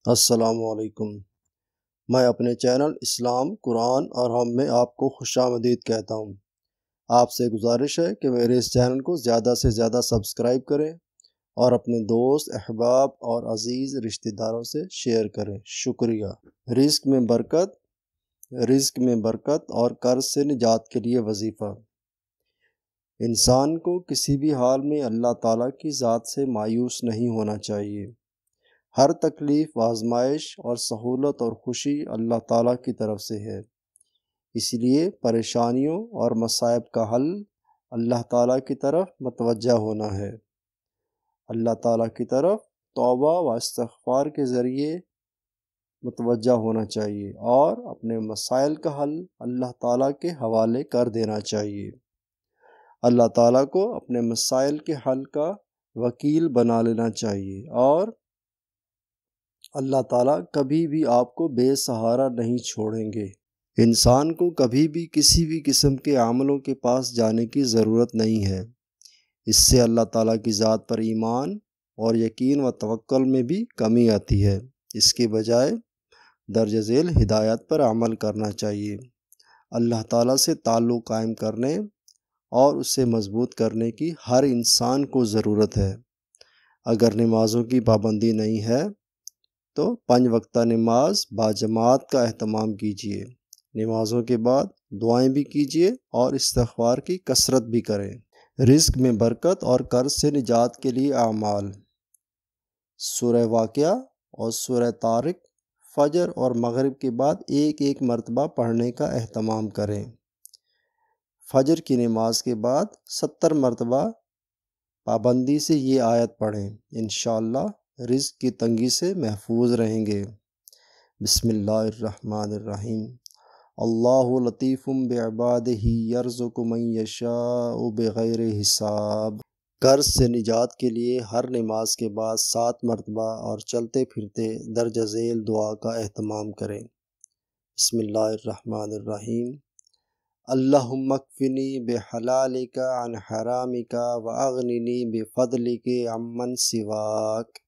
السلام علیکم۔ میں اپنے چینل اسلام، قرآن اور ہم میں آپ کو خوش آمدید کہتا ہوں۔ آپ سے گزارش ہے کہ میرے اس چینل کو زیادہ سے زیادہ سبسکرائب کریں اور اپنے دوست، احباب اور عزیز رشتہ داروں سے شیئر کریں۔ شکریہ۔ رزق میں برکت اور قرض سے نجات کے لیے وظیفہ۔ انسان کو کسی بھی حال میں اللہ تعالیٰ کی ذات سے مایوس نہیں ہونا چاہیے۔ ہر تکلیف، آزمائش اور سہولت اور خوشی اللہ تعالیٰ کی طرف سے ہے۔ اس لیے پریشانیوں اور مصائب کا حل اللہ تعالیٰ کی طرف متوجہ ہونا ہے۔ اللہ تعالیٰ کی طرف توبہ و استغفار کے ذریعے متوجہ ہونا چاہیے اور اپنے مسائل کا حل اللہ تعالیٰ کے حوالے کر دینا چاہیے۔ اللہ تعالیٰ کو اپنے مسائل کے حل کا وکیل بنا لینا چاہیے اور اللہ تعالیٰ کبھی بھی آپ کو بے سہارا نہیں چھوڑیں گے۔ انسان کو کبھی بھی کسی بھی قسم کے عاملوں کے پاس جانے کی ضرورت نہیں ہے۔ اس سے اللہ تعالیٰ کی ذات پر ایمان اور یقین و توکل میں بھی کمی آتی ہے۔ اس کے بجائے درج ذیل ہدایت پر عمل کرنا چاہیے۔ اللہ تعالیٰ سے تعلق قائم کرنے اور اسے مضبوط کرنے کی ہر انسان کو ضرورت ہے۔ اگر نمازوں کی پابندی نہیں ہے تو 5 وقتہ نماز باجماعت کا اہتمام کیجیے۔ نمازوں کے بعد دعائیں بھی کیجیے اور استغفار کی کثرت بھی کریں۔ رزق میں برکت اور قرض سے نجات کے لیے اعمال۔ سورہ واقعہ اور سورہ طارق فجر اور مغرب کے بعد ایک مرتبہ پڑھنے کا اہتمام کریں۔ فجر کی نماز کے بعد 70 مرتبہ پابندی سے یہ آیت پڑھیں۔ انشاءاللہ رزق کی تنگی سے محفوظ رہیں گے۔ بسم اللہ الرحمن الرحیم۔ اللہ لطیف بعبادہ یرزق من یشاء بغیر حساب۔ قرض سے نجات کے لیے ہر نماز کے بعد 7 مرتبہ اور چلتے پھرتے درج ذیل دعا کا اہتمام کریں۔ بسم اللہ الرحمن الرحیم۔ اللہم اکفنی بحلالک عن حرامک واغننی بفضلک عمن سواک۔